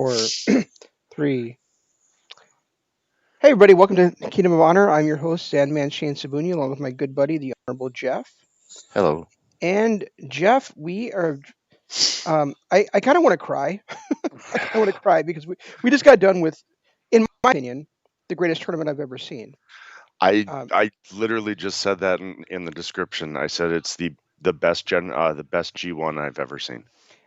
Four, three. Hey, everybody, welcome to Kingdom of Honor. I'm your host, Sandman Shane Sabuni, along with my good buddy, the Honorable Jeff. Hello. And Jeff, we are. I kind of want to cry. I kind of want to cry because we just got done with, in my opinion, the greatest tournament I've ever seen. I Um, I literally just said that in the description. I said it's the best G1 I've ever seen.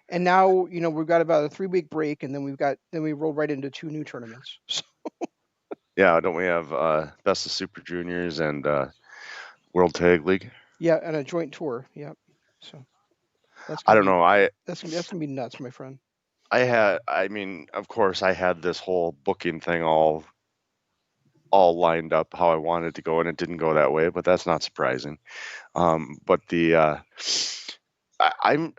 and now, we've got about a 3 week break, and then we roll right into two new tournaments. Yeah, don't we have Best of Super Juniors and World Tag League? Yeah, and a joint tour. Yep. So that's I gonna don't be know. that's gonna be nuts, my friend. I mean, of course I had this whole booking thing all lined up how I wanted to go, and it didn't go that way, but that's not surprising. But I'm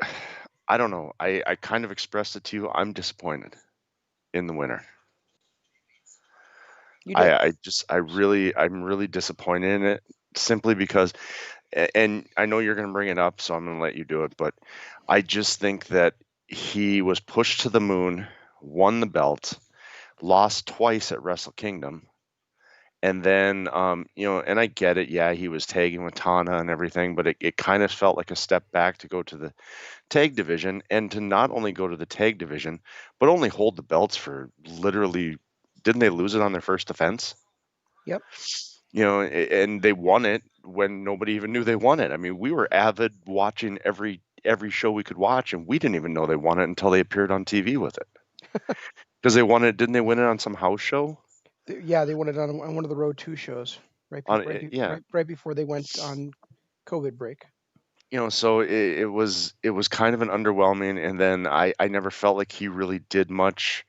I don't know. I kind of expressed it to you. I'm disappointed in the winner. You did. I'm really disappointed in it simply because, and I know you're going to bring it up, so I'm going to let you do it, but I just think that he was pushed to the moon, won the belt, lost twice at Wrestle Kingdom, and then, and I get it. Yeah, he was tagging with Tana and everything, but it kind of felt like a step back to go to the tag division and to not only go to the tag division, but only hold the belts for literally, didn't they lose it on their first defense? Yep. And they won it when nobody even knew they won it. I mean, we were avid watching every show we could watch, and we didn't even know they won it until they appeared on TV with it. Because they won it, didn't they win it on some house show? Yeah, they won it on one of the Road 2 shows Yeah, right before they went on COVID break. so it was kind of an underwhelming, and then I never felt like he really did much.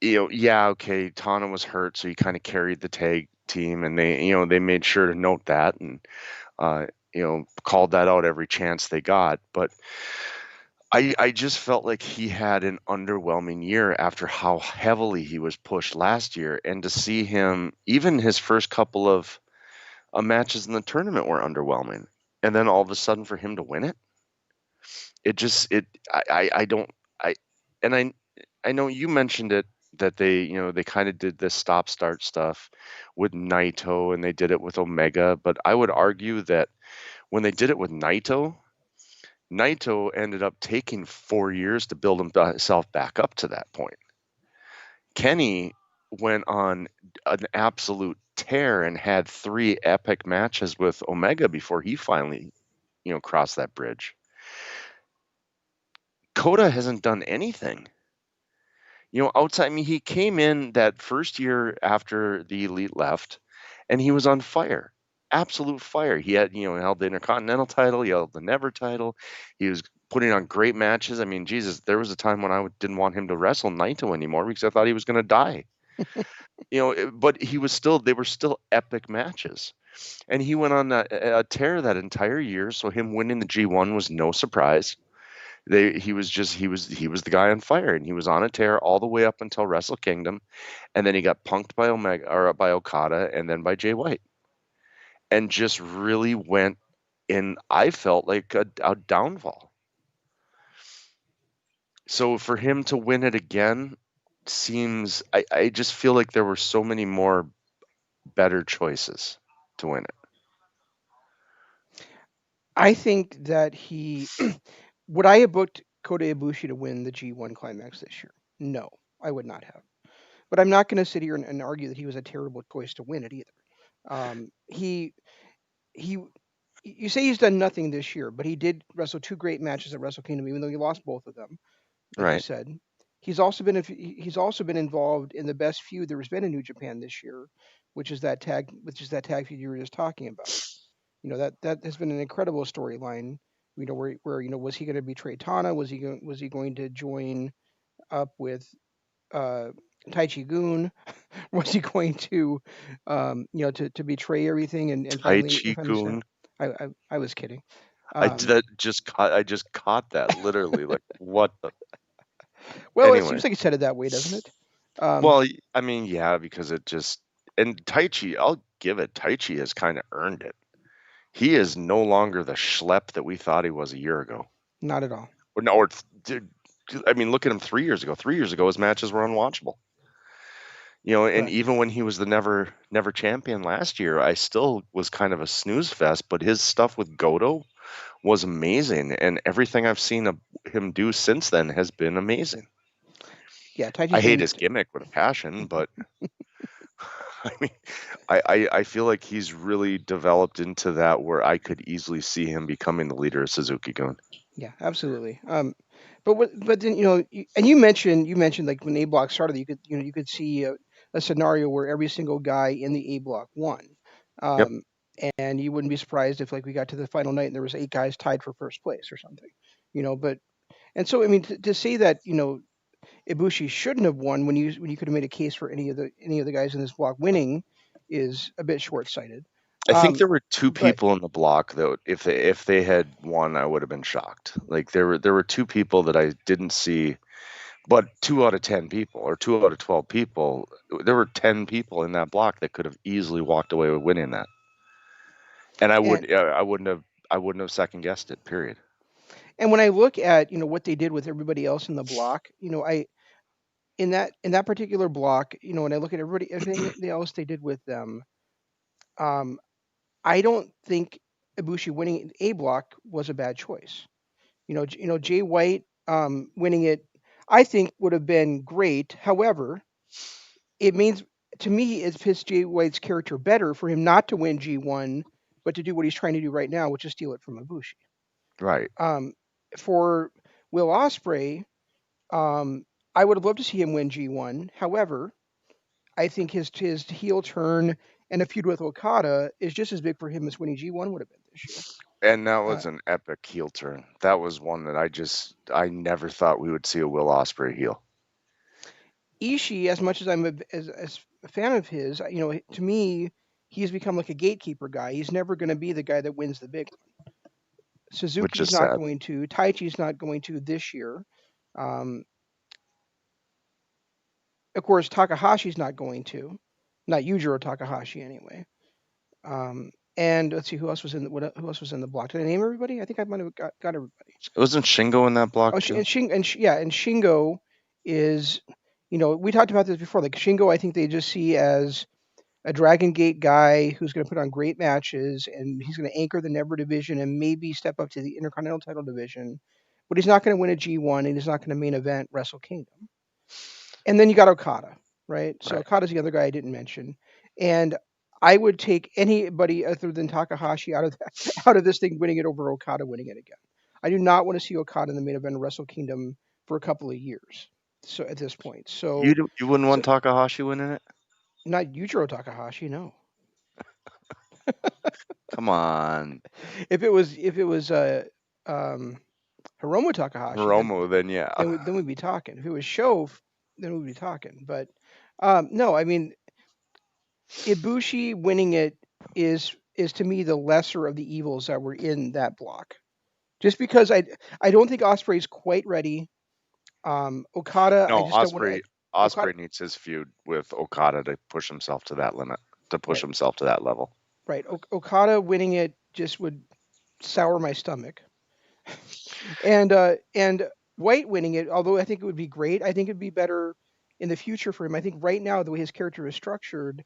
Yeah, okay, Tana was hurt, so he kind of carried the tag team, and they made sure to note that and uh, called that out every chance they got. But I just felt like he had an underwhelming year after how heavily he was pushed last year, and to see him, even his first couple of matches in the tournament were underwhelming, and then all of a sudden for him to win it, it just it I don't I and I know you mentioned it that they kind of did this stop start stuff with Naito and they did it with Omega, but I would argue that when they did it with Naito ended up taking 4 years to build himself back up to that point. Kenny went on an absolute tear and had three epic matches with Omega before he finally, crossed that bridge. Kota hasn't done anything. Outside, I mean, he came in that first year after the Elite left, and he was on fire, absolute fire. He had, held the Intercontinental title, he held the Never title. He was putting on great matches. I mean, Jesus, there was a time when didn't want him to wrestle Naito anymore because I thought he was going to die. But they were still epic matches, and he went on a tear that entire year. So him winning the G1 was no surprise. He was the guy on fire, and he was on a tear all the way up until Wrestle Kingdom, and then he got punked by Omega or by Okada, and then by Jay White, and just really went in. I felt like a downfall. So for him to win it again seems, I just feel like there were so many more better choices to win it. I think that would I have booked Kota Ibushi to win the G1 Climax this year? No, I would not have. But I'm not going to sit here and argue that he was a terrible choice to win it either. He he. You say he's done nothing this year, but he did wrestle two great matches at Wrestle Kingdom, even though he lost both of them, like you Right. said. He's also been involved in the best feud there's been in New Japan this year, which is that tag feud you were just talking about. That has been an incredible storyline. Where was he going to betray Tana? Was he going to join up with uh, Taichi Gun? Was he going to to betray everything and Taichi finally stand? Gun. I was kidding. I Um, that just caught. I just caught that literally. Like what the. well, it Anyway. seems like he said it that way, doesn't it? Um, Well, I mean, yeah, because it just and Taichi, I'll give it. Taichi has kind of earned it. He is no longer the schlep that we thought he was a year ago. Not at all. Or no, or dude, I mean, look at him 3 years ago. 3 years ago, his matches were unwatchable. And Correct. even when he was the never champion last year, I still was kind of a snooze fest. But his stuff with Goto was amazing, and everything I've seen him do since then has been amazing. Yeah, I Taichi's hate been his gimmick with a passion, but I mean, I feel like he's really developed into that where I could easily see him becoming the leader of Suzuki-gun. yeah, absolutely. But then and you mentioned like when A block started, you could see a scenario where every single guy in the A block won, Yep. um, and you wouldn't be surprised if like we got to the final night and there was 8 guys tied for first place or something, But and so I mean to say that Ibushi shouldn't have won when you could have made a case for any of the guys in this block winning is a bit short sighted. I think Um, there were two but people in the block though. If they had won, I would have been shocked. Like there were two people that I didn't see, but 2 out of 10 people or 2 out of 12 people, there were 10 people in that block that could have easily walked away with winning that, and and I wouldn't have second guessed it. Period. and when I look at what they did with everybody else in the block, I in that particular block, when I look at everything else they did with them, um, I don't think Ibushi winning a block was a bad choice. Jay White winning it, I think would have been great. However, it means to me it fits Jay White's character better for him not to win G1, but to do what he's trying to do right now, which is steal it from Ibushi. Right. Um, for Will Ospreay, um, I would have loved to see him win G1. However, I think his heel turn and a feud with Okada is just as big for him as winning G1 would have been this year. And that Uh, was an epic heel turn. That was one that I never thought we would see a Will Ospreay heel. Ishii, as much as as a fan of his, to me, he's become like a gatekeeper guy. He's never going to be the guy that wins the big one. Which Suzuki's is not sad. going to. Taichi's not going to this year. Um, of course, Takahashi's not going to. Not Yujiro Takahashi anyway. And let's see who else was who else was in the block. Did I name everybody? I think I might have got everybody. Wasn't Shingo in that block Oh, too? Yeah, and Shingo is, we talked about this before. Like Shingo, I think they just see as a Dragon Gate guy who's going to put on great matches, and he's going to anchor the Never division and maybe step up to the Intercontinental title division. But he's not going to win a G1, and he's not going to main event Wrestle Kingdom. And then you got Okada, right? So Right. Okada's the other guy I didn't mention, and I would take anybody other than Takahashi out of out of this thing winning it over Okada winning it again. I do not want to see Okada in the main event of Wrestle Kingdom for a couple of years. So at this point, You wouldn't so want Takahashi winning it? not Yujiro Takahashi, no. Come on. If it was um, Hiromu Takahashi, Hiromu, then yeah. then we'd be talking. If it was Show, then we'd be talking. But no, I mean Ibushi winning it is to me the lesser of the evils that were in that block. Just because I don't think Osprey's quite ready. Okada, I No, just don't want to. Okada, Osprey needs his feud with Okada to push himself to that limit, to push right, himself to that level. right. Okada winning it just would sour my stomach. And White winning it, although I think it would be great, I think it'd be better in the future for him. I think right now the way his character is structured,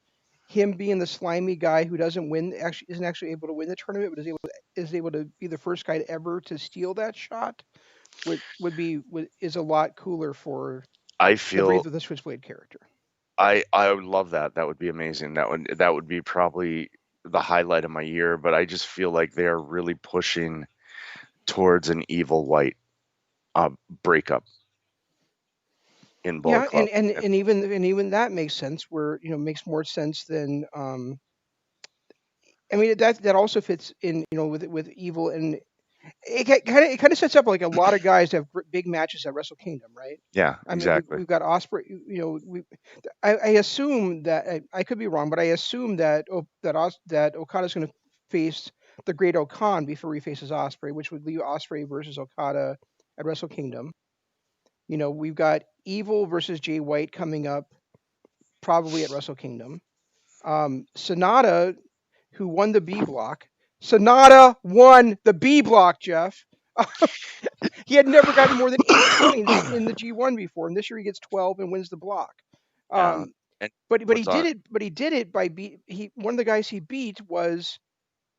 him being the slimy guy who doesn't win, actually isn't actually able to win the tournament, but is able to be the first guy to ever to steal that shot, is a lot cooler for I the Brave feel with the Switchblade character. I would love that. That would be amazing. That would be probably the highlight of my year. But I just feel like they are really pushing towards an evil white uh, breakup in Bullet Yeah, Club. And and even that makes sense. Where makes more sense than I mean that also fits in with evil, and it kind of sets up like a lot of guys to have big matches at Wrestle Kingdom, right? yeah, I mean, exactly. we've got Osprey. I assume that I could be wrong, but I assume that that Okada's going to face the Great Okan before he faces Osprey, which would leave Osprey versus Okada at Wrestle Kingdom. We've got Evil versus Jay White coming up probably at Wrestle Kingdom. Sonata, who won the B block. Sonata won the B block, Jeff. He had never gotten more than 8 points in the G1 before, and this year he gets 12 and wins the block. Yeah. Um, And but he what's did on? it. But he did it by he one of the guys he beat was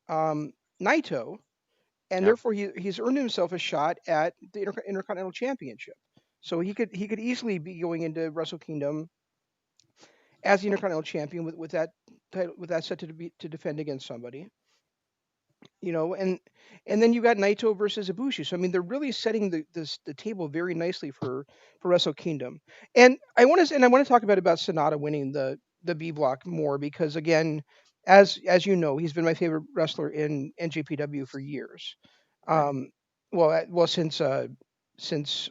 um, Naito, and Yep. therefore he's earned himself a shot at the Intercontinental Championship. So he could easily be going into Wrestle Kingdom as the Intercontinental Champion with that title, with that set to defend against somebody. And then you got Naito versus Ibushi. So I mean, they're really setting the table very nicely for Wrestle Kingdom. And I want to talk about Sonata winning the B block more because again, as you know, he's been my favorite wrestler in NJPW for years. Right. Since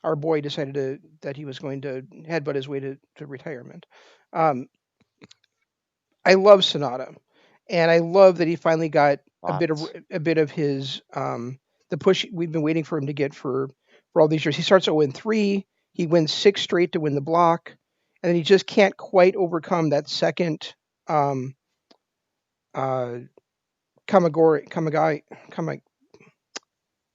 our boy decided that he was going to headbutt his way to retirement. Um, I love Sonata, and I love that he finally got Thoughts? a bit of his the push we've been waiting for him to get for all these years. He starts 0-3. He wins six straight to win the block, and then he just can't quite overcome that second um, uh, Kama,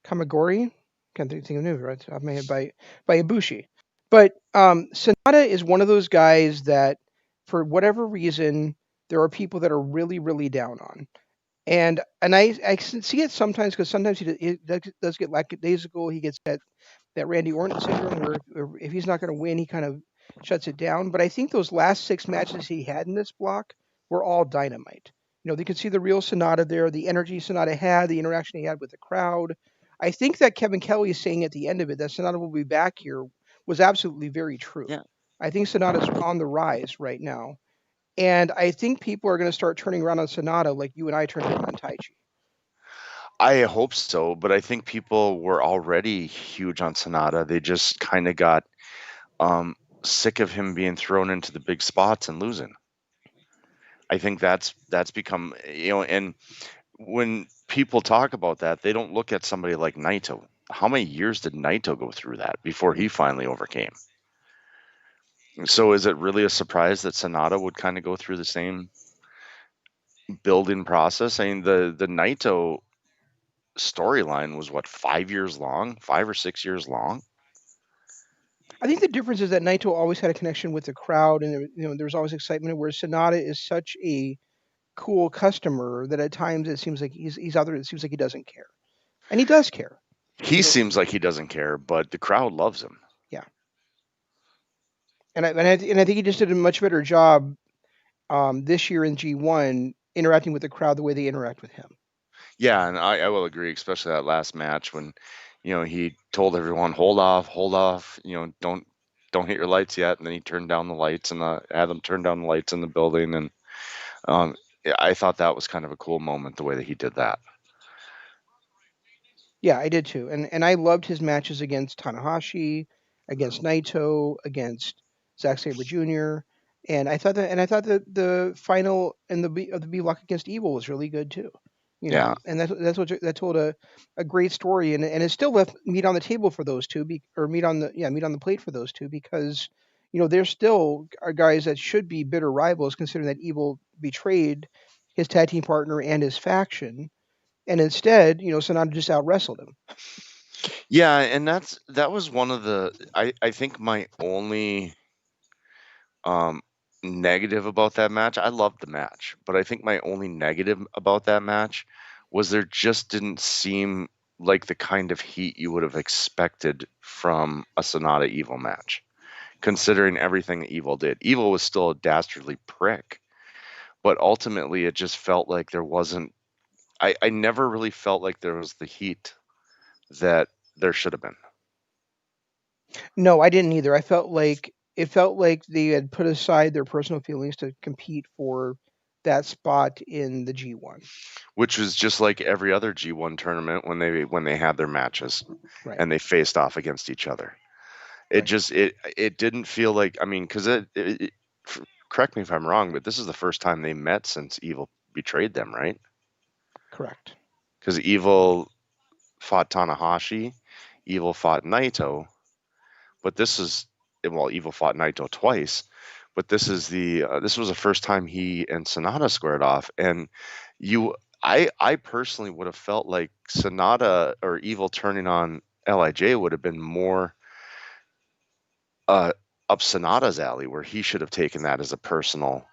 Kamagori. Can't think of the name right off my head by Ibushi. But Sonata is one of those guys that, for whatever reason, there are people that are really really down on. And I can see it sometimes because sometimes he does get lackadaisical. He gets that Randy Orton syndrome where if he's not going to win, he kind of shuts it down. But I think those last six matches he had in this block were all dynamite. You can see the real Sonata there, the energy Sonata had, the interaction he had with the crowd. I think that Kevin Kelly is saying at the end of it that Sonata will be back here was absolutely very true. Yeah. I think Sonata's on the rise right now. And I think people are going to start turning around on Sonata like you and I turned around on Taichi. I hope so, but I think people were already huge on Sonata. They just kind of got um, sick of him being thrown into the big spots and losing. I think that's become, and when people talk about that, they don't look at somebody like Naito. How many years did Naito go through that before he finally overcame? So is it really a surprise that Sonata would kind of go through the same building process? I mean, the Naito storyline was what, 5 years long, 5 or 6 years long. I think the difference is that Naito always had a connection with the crowd, and there was always excitement. Whereas Sonata is such a cool customer that at times it seems like he's out there. It seems like he doesn't care, and he does care. He You know, seems like he doesn't care, but the crowd loves him. yeah. And I think he just did a much better job this year in G1 interacting with the crowd the way they interact with him. Yeah, and I will agree, especially that last match when, he told everyone, hold off, don't hit your lights yet, and then he turned down the lights and had them turn down the lights in the building, and yeah, I thought that was kind of a cool moment the way that he did that. Yeah, I did too, and I loved his matches against Tanahashi, against Naito, against Zack Sabre Jr. And I thought that the final and the B block against Evil was really good too. Yeah, And that told a great story, and it still left meat on the table for those two, or meat on the plate for those two because they're still are guys that should be bitter rivals considering that Evil betrayed his tag team partner and his faction, and instead Sonata just out wrestled him. yeah, and that was one of the I think my only um negative about that match. I loved the match, but I think my only negative about that match was there just didn't seem like the kind of heat you would have expected from a Sonata Evil match, considering everything that Evil did. Evil was still a dastardly prick, but ultimately it just felt like there wasn't. I never really felt like there was the heat that there should have been. No, I didn't either. It felt like they had put aside their personal feelings to compete for that spot in the G1. Which was just like every other G1 tournament when they had their matches Right, and they faced off against each other. It right, just it didn't feel like, I mean, because correct me if I'm wrong, but this is the first time they met since Evil betrayed them, right? correct. Because Evil fought Tanahashi, Evil fought Naito, but this is, well, Evil fought Naito twice, but this was the first time he and Sonata squared off, and you I personally would have felt like Sonata or Evil turning on Lij would have been more uh, up Sonata's alley, where he should have taken that as a personal,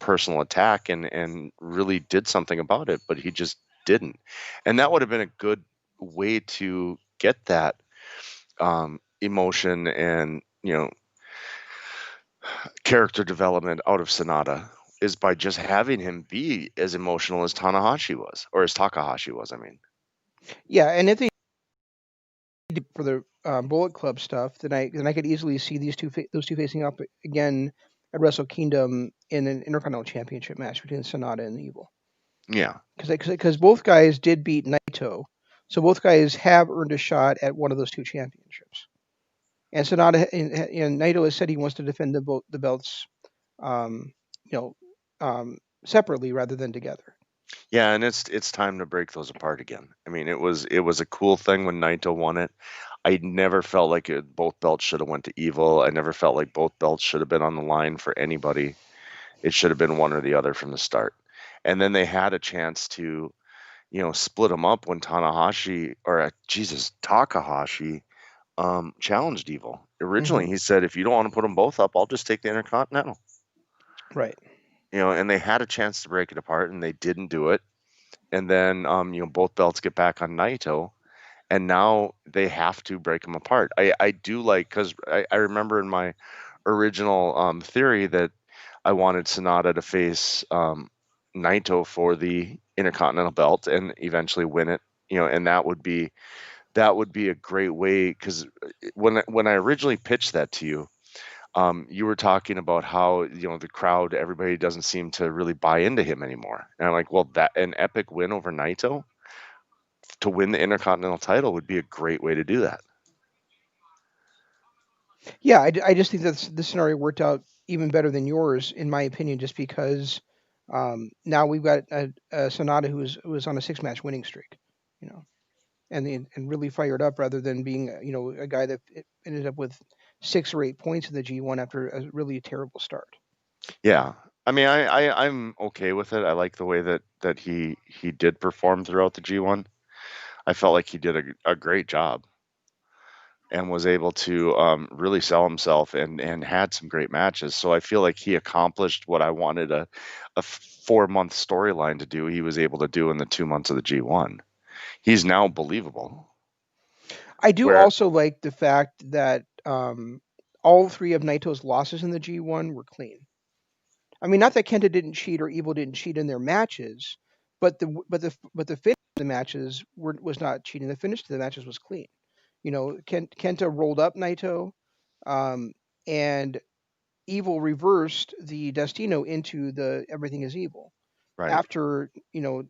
personal attack, and really did something about it, but he just didn't. And that would have been a good way to get that emotion and character development out of Sonata, is by just having him be as emotional as Tanahashi was, or as Takahashi was. I mean, Yeah, and if they did for the Bullet Club stuff, then I could easily see those two facing up again at Wrestle Kingdom in an Intercontinental Championship match between Sonata and Evil. yeah, Because both guys did beat Naito, so both guys have earned a shot at one of those two championships. And Sonata and Naito has said he wants to defend the belts, um, you know, separately rather than together. yeah, and it's time to break those apart again. I mean, it was a cool thing when Naito won it. I never felt like both belts should have went to Evil. I never felt like both belts should have been on the line for anybody. It should have been one or the other from the start. And then they had a chance to, split them up when Tanahashi or Jesus Takahashi challenged Evil. Hmm. Originally, he said, "If you don't want to put them both up, I'll just take the Intercontinental." Right. And they had a chance to break it apart, and they didn't do it. And then, both belts get back on Naito, and now they have to break them apart. I do like, because I remember in my original theory that I wanted Sonata to face Naito for the Intercontinental belt and eventually win it. And that would be a great way, because when I originally pitched that to you, you were talking about how the crowd, everybody doesn't seem to really buy into him anymore, and I'm like, well, that an epic win over Naito to win the Intercontinental title would be a great way to do that. Yeah, I just think that this scenario worked out even better than yours, in my opinion, just because now we've got a Sonata who was on a six-match winning streak, you know, and really fired up rather than being a guy that ended up with 6 or 8 points in the G1 after a really terrible start. Yeah. I mean, I'm okay with it. I like the way that he did perform throughout the G1. I felt like he did a great job and was able to really sell himself and had some great matches. So I feel like he accomplished what I wanted a 4-month storyline to do. He was able to do in the 2 months of the G1. He's now believable. I do Where also like the fact that all three of Naito's losses in the G1 were clean. I mean, not that Kenta didn't cheat or Evil didn't cheat in their matches, but the finish of the matches was not cheating. The finish of the matches was clean. Kenta rolled up Naito, um, and Evil reversed the Destino into the Everything is Evil. right. After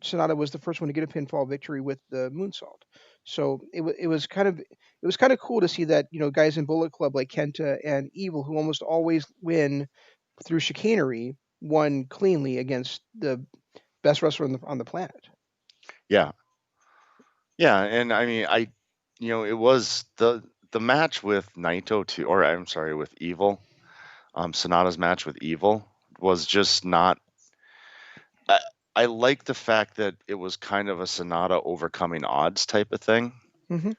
Sonata was the first one to get a pinfall victory with the moonsault. So it was kind of cool to see that guys in Bullet Club like Kenta and Evil, who almost always win through chicanery, won cleanly against the best wrestler on the planet. Yeah. Yeah, and I mean, it was the match with Naito to, or I'm sorry, with Evil. Sonata's match with Evil was just not. I, I like the fact that it was kind of a Sonata overcoming odds type of thing. Hmm.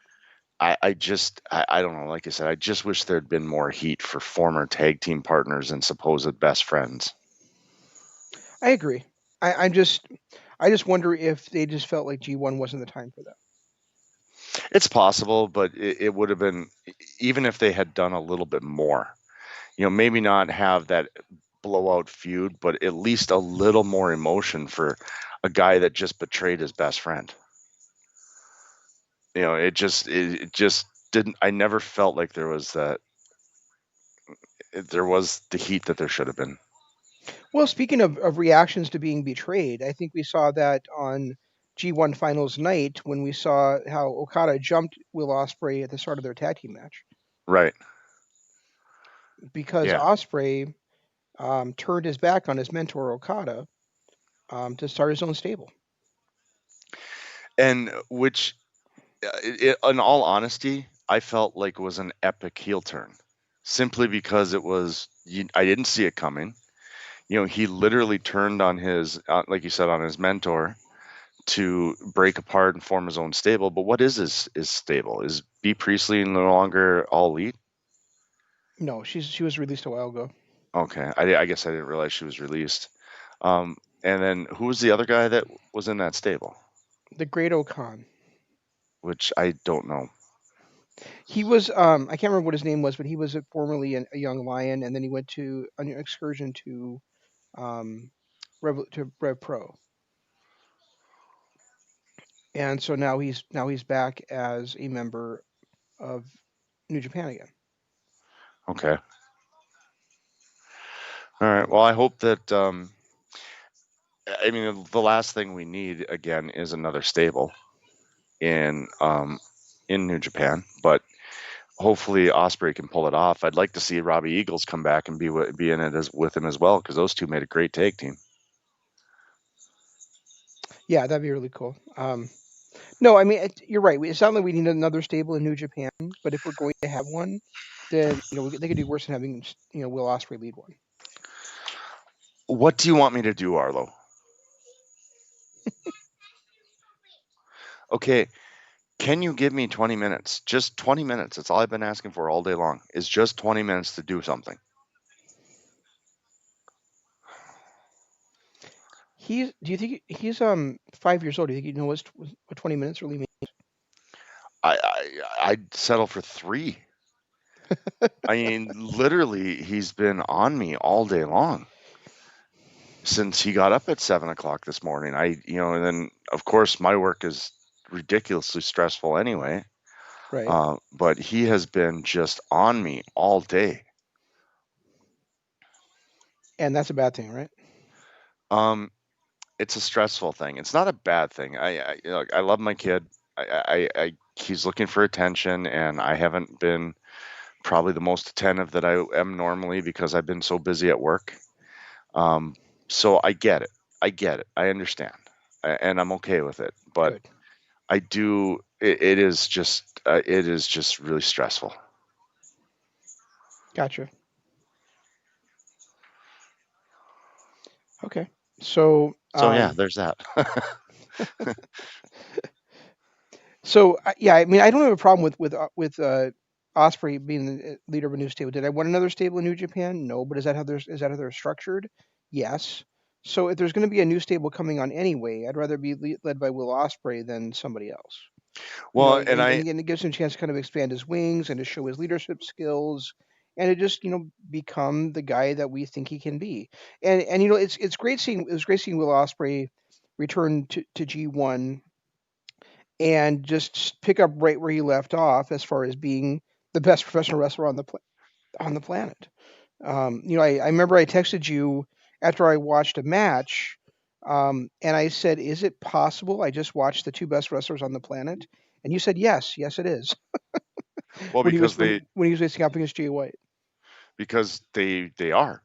I don't know. Like I said, I just wish there'd been more heat for former tag team partners and supposed best friends. I agree. I just wonder if they just felt like G1 wasn't the time for that. It's possible, but it would have been, even if they had done a little bit more. Maybe not have that blowout feud, but at least a little more emotion for a guy that just betrayed his best friend. It just didn't. I never felt like there was the heat that there should have been. Well, speaking of reactions to being betrayed, I think we saw that on G1 Finals night when we saw how Okada jumped Will Ospreay at the start of their tag team match Right. because Yeah. Ospreay turned his back on his mentor Okada to start his own stable. And which, in all honesty, I felt like was an epic heel turn, simply because I didn't see it coming. He literally turned on his, like you said, on his mentor to break apart and form his own stable. But what is his stable? Is B Priestley no longer All Elite? No, she was released a while ago. Okay, I guess I didn't realize she was released. And then who was the other guy that was in that stable? The Great Okan. Which I don't know. He was I can't remember what his name was, but he was formerly a young lion, and then he went to an excursion to um, Rev Pro, and so now he's back as a member of New Japan again. Okay. All right. Well, I hope that. I mean, the last thing we need again is another stable in New Japan, but hopefully Ospreay can pull it off. I'd like to see Robbie Eagles come back and be in it with him as well, because those two made a great tag team. Yeah, that'd be really cool. No, I mean you're right. It's not like we need another stable in New Japan, but if we're going to have one, then they could do worse than having Will Ospreay lead one. What do you want me to do, Arlo? Okay, can you give me 20 minutes? Just 20 minutes. That's all I've been asking for all day long. Is just 20 minutes to do something. Do you think he's 5 years old? Do you think he knows what 20 minutes really means? I'd settle for 3. I mean, literally, he's been on me all day long since he got up at 7 o'clock this morning. And then of course my work is ridiculously stressful anyway. Right. But he has been just on me all day. And that's a bad thing, right? Um, it's a stressful thing. It's not a bad thing. I love my kid. He's looking for attention, and I haven't been probably the most attentive that I am normally because I've been so busy at work. Um, so I get it. I get it. I understand, and I'm okay with it. But Good. I do. It is just really stressful. Gotcha. Okay. So So yeah, there's that. yeah, I mean, I don't have a problem with Osprey being the leader of a new stable. Did I want another stable in New Japan? No, but is that how they're structured? Yes. So if there's going to be a new stable coming on anyway, I'd rather be led by Will Osprey than somebody else. Well, and And it gives him a chance to kind of expand his wings and to show his leadership skills, and to just become the guy that we think he can be. And it's great seeing Will Osprey return to G1 and just pick up right where he left off as far as being the best professional wrestler on the planet. I remember I texted you after I watched a match, and I said, "Is it possible I just watched the two best wrestlers on the planet?" And you said, "Yes, yes, it is." well, when he was because when when he was facing up against Jay White. they are.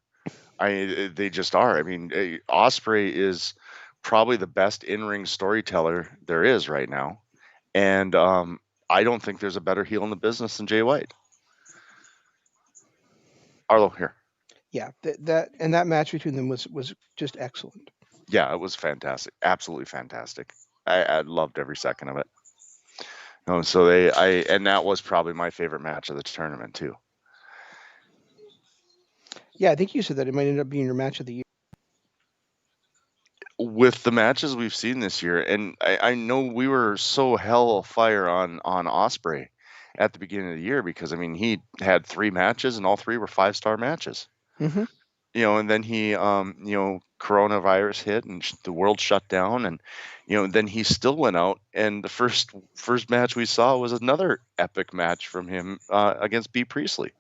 They just are. I mean, Osprey is probably the best in-ring storyteller there is right now, and I don't think there's a better heel in the business than Jay White. Arlo here. Yeah, that match between them was just excellent. Yeah, it was fantastic. Absolutely fantastic. I loved every second of it. So and that was probably my favorite match of the tournament too. Yeah, I think you said that it might end up being your match of the year. With the matches we've seen this year, and I know we were so hell fire on Osprey at the beginning of the year because I mean he had 3 matches and all 3 were 5-star matches. Hmm. And then he coronavirus hit and the world shut down, and then he still went out, and the first match we saw was another epic match from him against B Priestley.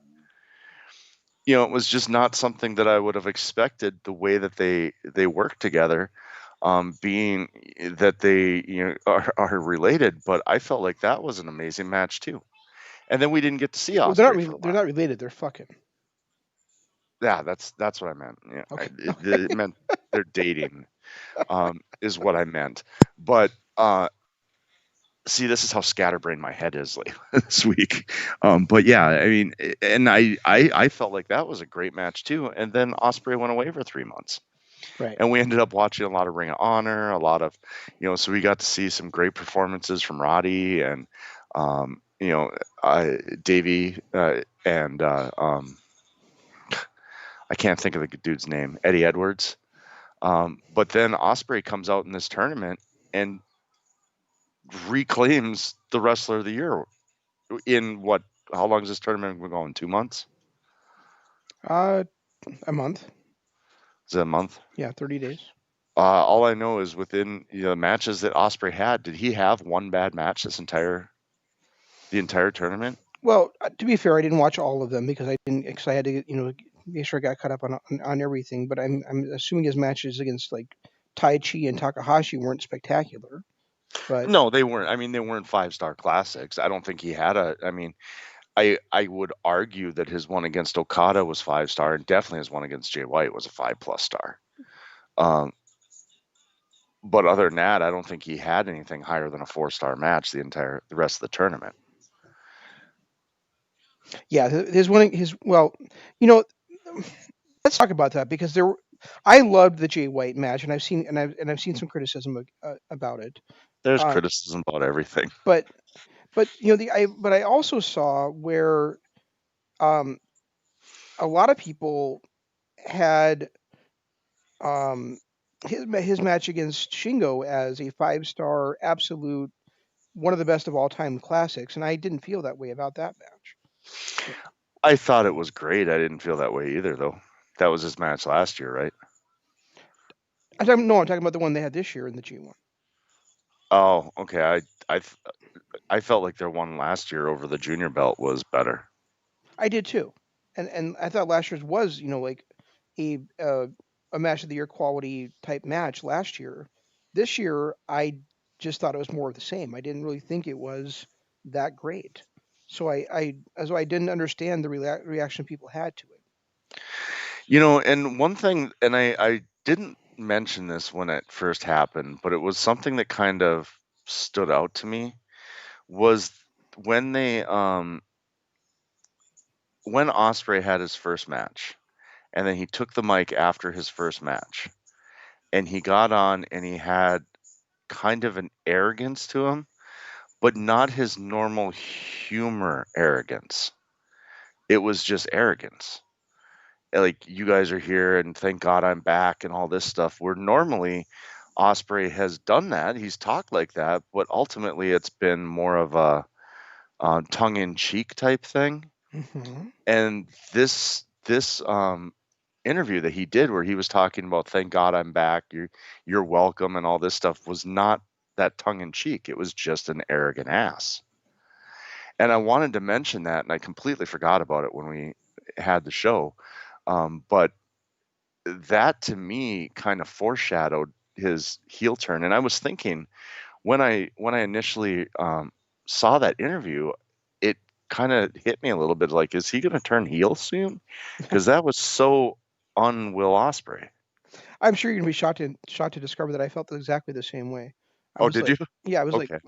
It was just not something that I would have expected the way that they work together, being that they are related. But I felt like that was an amazing match too. And then we didn't get to see Well, Osprey for a they're while. not related. They're fucking. Yeah, that's what I meant. Yeah, Okay. it meant they're dating, is what I meant. But see, this is how scatterbrained my head is like this week. But yeah, I mean, and I felt like that was a great match too. And then Osprey went away for 3 months. Right. And we ended up watching a lot of Ring of Honor, a lot of, so we got to see some great performances from Roddy and, um, you know, Davey, and I can't think of the dude's name, Eddie Edwards. But then Ospreay comes out in this tournament and reclaims the Wrestler of the Year in what? How long has this tournament been going? 2 months? Uh, a month. Is it a month? Yeah, 30 days. All I know is within the matches that Ospreay had, did he have one bad match the entire tournament? Well, to be fair, I didn't watch all of them because I didn't, because I had to, make sure I got caught up on everything. But I'm assuming his matches against like Tai Chi and Takahashi weren't spectacular. But No, they weren't. I mean, they weren't 5-star classics. I don't think he had a. I mean, I would argue that his one against Okada was 5-star, and definitely his one against Jay White was a 5+ star. Um, but other than that, I don't think he had anything higher than a 4-star match the rest of the tournament. yeah, his winning his well, you know, let's talk about that because I loved the Jay White match, and I've seen some criticism about it. There's Uh, criticism about everything. but I also saw where um a lot of people had um his match against Shingo as a 5-star absolute one of the best of all time classics, and I didn't feel that way about that match. I thought it was great. I didn't feel that way either, though. That was his match last year, right? No, I'm talking about the one they had this year in the G1. Oh, okay. I I felt like their one last year over the junior belt was better. I did too, and I thought last year's was like a a match of the year quality type match last year. This year, I just thought it was more of the same. I didn't really think it was that great, so I didn't understand the reaction people had to it. And one thing, and I didn't mention this when it first happened, but it was something that kind of stood out to me was when when Osprey had his first match, and then he took the mic after his first match, and he got on and he had kind of an arrogance to him, but not his normal humor arrogance. It was just arrogance. Like, you guys are here and thank God I'm back and all this stuff. Where normally Osprey has done that, he's talked like that, but ultimately it's been more of a tongue in cheek type thing. Hmm. And this interview that he did where he was talking about thank God I'm back, you're welcome and all this stuff was not that tongue in cheek. It was just an arrogant ass. And I wanted to mention that, and I completely forgot about it when we had the show. But that to me kind of foreshadowed his heel turn. And I was thinking when I initially saw that interview, it kind of hit me a little bit like, is he going to turn heel soon? Because that was so un Will Osprey. I'm sure you're gonna be shocked to discover that I felt exactly the same way. I Oh, was did you? like, yeah, I was like, Okay.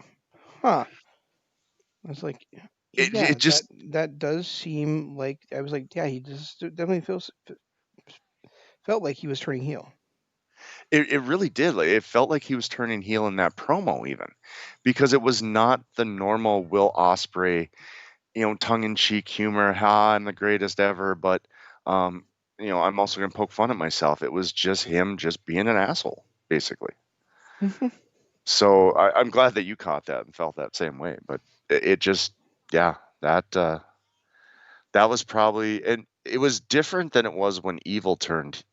huh. I was like, It yeah, just that does seem like I was like, yeah, he just definitely felt like he was turning heel. it really did. Like, it felt like he was turning heel in that promo even, because it was not the normal Will Osprey, tongue in cheek humor. Ha, I'm the greatest ever, but um, I'm also gonna poke fun at myself. It was just him just being an asshole, basically. So I'm glad that you caught that and felt that same way. But it just, yeah, that was probably, and it was different than it was when Evil turned,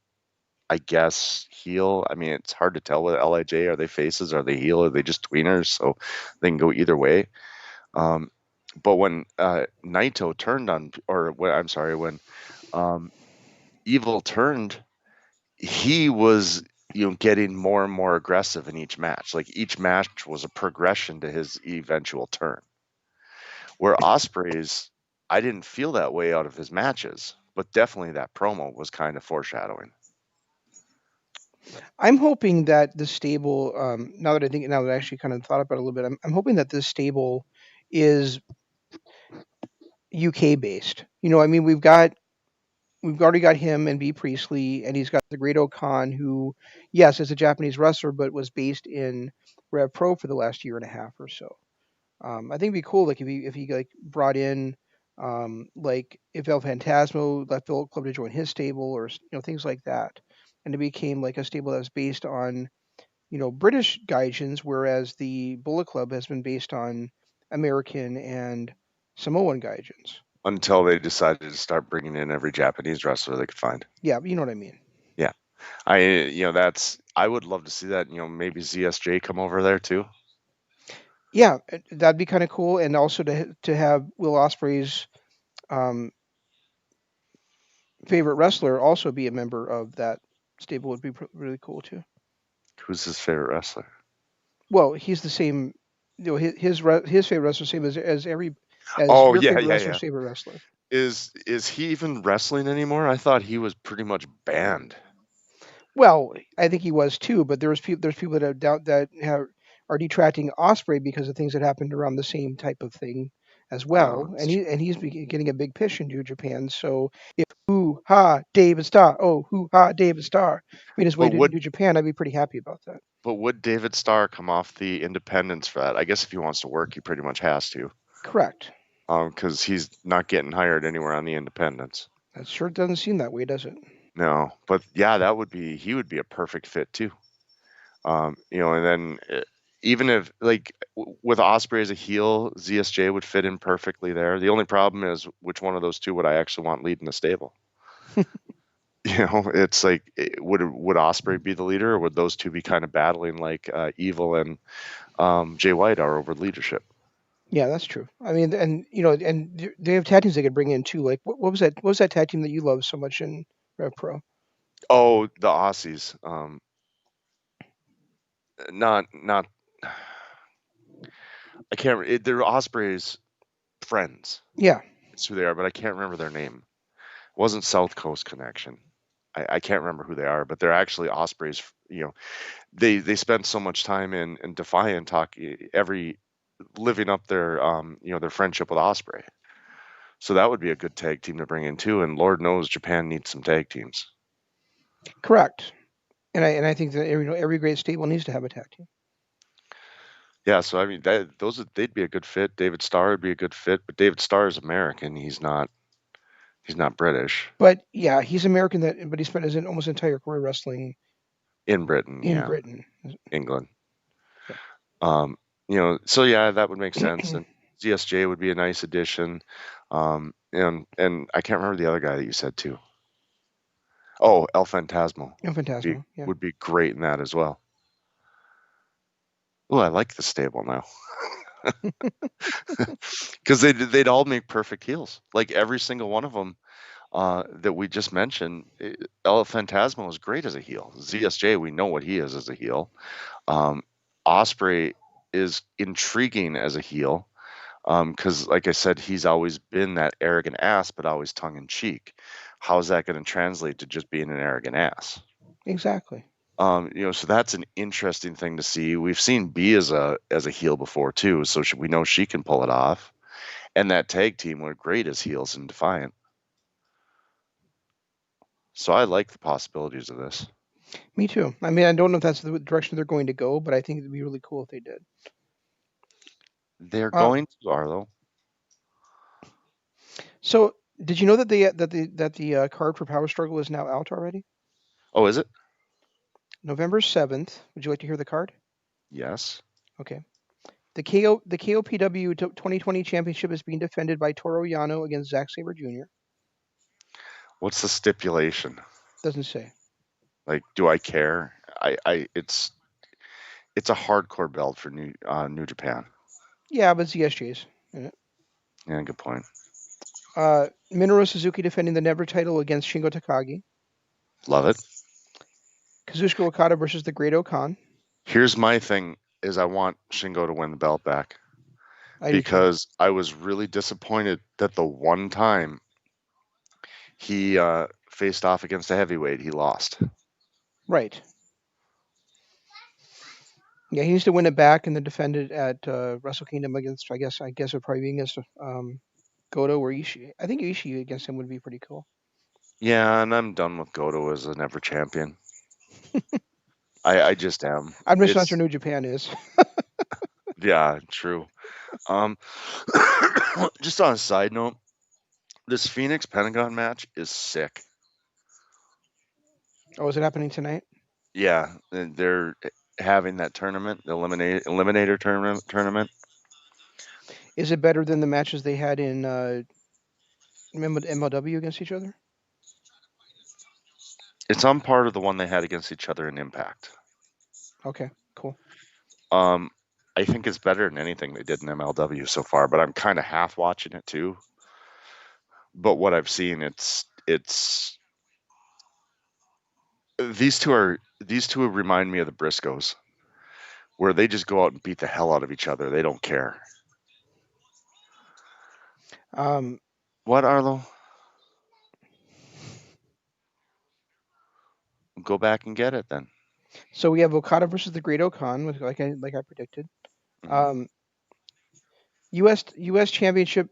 I guess, heel. I mean, it's hard to tell with Lij. Are they faces? Are they heel? Are they just tweeners? So they can go either way. Um, but when Naito turned on, or when, I'm sorry, when um, Evil turned, he was getting more and more aggressive in each match. Like, each match was a progression to his eventual turn. Where Osprey's, I didn't feel that way out of his matches, but definitely that promo was kind of foreshadowing. I'm hoping that the stable, now that I actually kind of thought about it a little bit, I'm hoping that this stable is UK based. I mean, we've already got him and B Priestley, and he's got the Great Okan, who, yes, is a Japanese wrestler, but was based in Rev Pro for the last year and a half or so. I think it'd be cool, like if he like brought in, like if El Phantasmo left Bullet Club to join his stable, or things like that, and it became like a stable that's based on British Gaijins, whereas the Bullet Club has been based on American and Samoan Gaijins. until they decided to start bringing in every Japanese wrestler they could find. Yeah, you know what I mean. Yeah, that's I would love to see that. Maybe ZSJ come over there too. Yeah, that'd be kind of cool, and also to have Will Ospreay's um, favorite wrestler also be a member of that stable would be really cool too. Who's his favorite wrestler? Well, he's the same. His favorite wrestler same as every as Oh your yeah, favorite yeah, wrestler's yeah. favorite wrestler. Is he even wrestling anymore? I thought he was pretty much banned. Well, I think he was too, but there's people that doubt that are detracting Osprey because of things that happened around the same type of thing as Oh, well, and he's getting a big push into Japan. So if hoo ha David Starr, oh hoo ha David Starr made his way but to would New Japan, I'd be pretty happy about that. but would David Starr come off the independence for that? I guess if he wants to work, he pretty much has to. Correct. Because he's not getting hired anywhere on the independents. That sure doesn't seem that way, does it? No, but yeah, he would be a perfect fit too. And then even if like with Osprey as a heel, ZSJ would fit in perfectly there. The only problem is which one of those two would I actually want leading the stable? It's like would Osprey be the leader, or would those two be kind of battling like Evil and Jay White are over leadership? Yeah, that's true. I mean, and they have tag teams they could bring in too. Like what was that? What was that tag team that you love so much in Rev Pro? Oh, the Aussies. Not I can't. They're Osprey's friends. Yeah, It's who they are, but I can't remember their name. It wasn't South Coast Connection. I can't remember who they are, but they're actually Osprey's. They spent so much time in Defiant talk every living up their friendship with Osprey. So that would be a good tag team to bring in too. And Lord knows Japan needs some tag teams. correct. And I think that every great stable needs to have a tag team. Yeah, so I mean they'd be a good fit. David Starr would be a good fit, but David Starr is American. He's not British. But yeah, he's American. But he spent his almost entire career wrestling In Britain, in yeah, Britain. England. Um, so yeah, that would make sense. Yeah, And ZSJ would be a nice addition. And I can't remember the other guy that you said too. Oh, El Phantasmo be Phantasmo. Yeah, would be great in that as well. Oh, I like the stable now because they'd all make perfect heels. Like every single one of them that we just mentioned. El Phantasmo is great as a heel. ZSJ, we know what he is as a heel. Um, Osprey is intriguing as a heel. Because, like I said, he's always been that arrogant ass, but always tongue in cheek. How's that going to translate to just being an arrogant ass? exactly. So that's an interesting thing to see. We've seen B as a heel before too, so we know she can pull it off. And that tag team were great as heels in Defiant. So I like the possibilities of this. Me too. I mean, I don't know if that's the direction they're going to go, but I think it'd be really cool if they did. They're Uh, going to Arlo. so did you know that the card for Power Struggle is now out already? Oh, is it? November 7th. Would you like to hear the card? Yes. Okay. The KOPW 2020 championship is being defended by Toro Yano against Zack Sabre Jr. What's the stipulation? Doesn't say. Like, do I care? It's a hardcore belt for New Japan. Yeah, but ZSJ's in it. Yeah, good point. Minoru Suzuki defending the Never title against Shingo Takagi. Love it. Kazuchika Okada versus the Great Okan. Here's my thing: is I want Shingo to win the belt back I do too. because I was really disappointed that the one time he faced off against a heavyweight, he lost. Right. Yeah, he needs to win it back and then defend it at Wrestle Kingdom against. I guess it would probably be against Goto or Ishii. I think Ishii against him would be pretty cool. Yeah, and I'm done with Goto as an ever champion. I just am. I'm just not sure It's New Japan is. yeah, true. Um, just on a side note, this Phoenix Pentagon match is sick. Oh, is it happening tonight? Yeah, they're having that tournament, the eliminator tournament. Is it better than the matches they had in MLW against each other? It's on part of the one they had against each other in Impact. Okay, cool. Um, I think it's better than anything they did in MLW so far, but I'm kind of half watching it too. But what I've seen, it's these two remind me of the Briscoes, where they just go out and beat the hell out of each other. They don't care. Um, What, Arlo? Go back and get it then. so we have Okada versus the Great Okan, like I predicted. Hmm. Um, U.S. Championship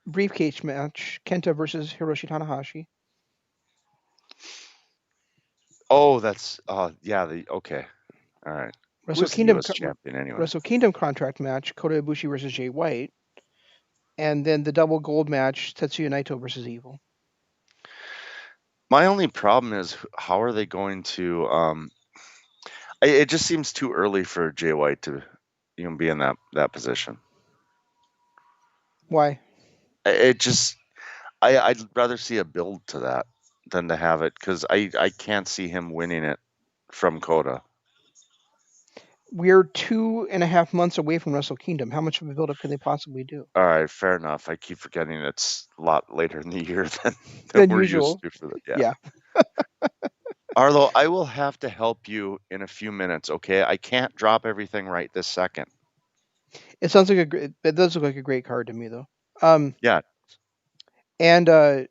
briefcase match: Kenta versus Hiroshi Tanahashi. Oh, that's yeah. The okay, all right. Wrestle Who's the Kingdom U.S. champion anyway? Wrestle Kingdom contract match: Kota Ibushi versus Jay White, and then the double gold match: Tetsuya Naito versus Evil. My only problem is how are they going to? It just seems too early for Jay White to, be in that position. Why? It just I'd rather see a build to that than to have it because I can't see him winning it from Coda. We're 2.5 months away from Wrestle Kingdom. How much of a build-up can they possibly do? All right, fair enough. I keep forgetting it's a lot later in the year than Than we're used usual. to for that. Yeah. Yeah, Arlo, I will have to help you in a few minutes, okay? I can't drop everything right this second. it sounds like a great. It does look like a great card to me, though. Yeah. And as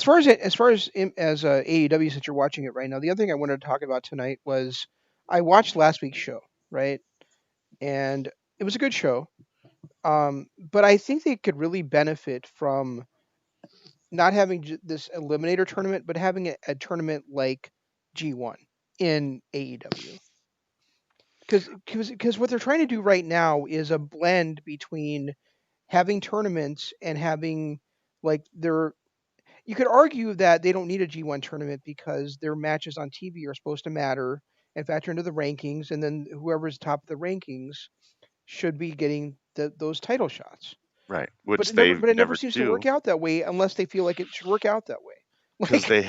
AEW, since you're watching it right now, the other thing I wanted to talk about tonight was I watched last week's show, right? And it was a good show. But I think they could really benefit from not having this eliminator tournament, but having a tournament like G1 in AEW. Because what they're trying to do right now is a blend between having tournaments and having like their you could argue that they don't need a G1 tournament because their matches on TV are supposed to matter and factor into the rankings, and then whoever's top of the rankings should be getting those title shots. Right. But Which it never they but it never never seems to do work out that way unless they feel like it should work out that way. because Like they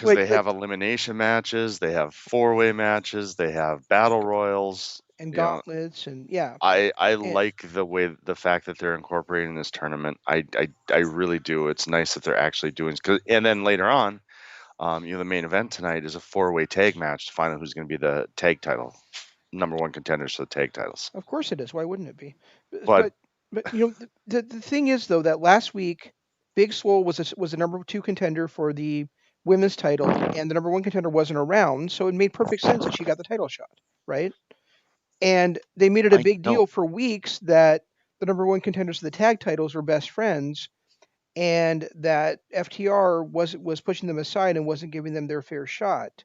like have elimination matches, they have four-way matches, they have battle royals. and You know, gauntlets and yeah. I And like the fact that they're incorporating this tournament. I really do. It's nice that they're actually doing. And then later on, the main event tonight is a four-way tag match to find out who's going to be the tag title number one contenders for the tag titles. of course it is. Why wouldn't it be? But But the thing is though that last week Big Swole was a number 2 contender for the women's title and the number 1 contender wasn't around, so it made perfect sense that she got the title shot, right? And they made it a I big know, deal for weeks that the number 1 contenders for the tag titles were best friends and that FTR was pushing them aside and wasn't giving them their fair shot.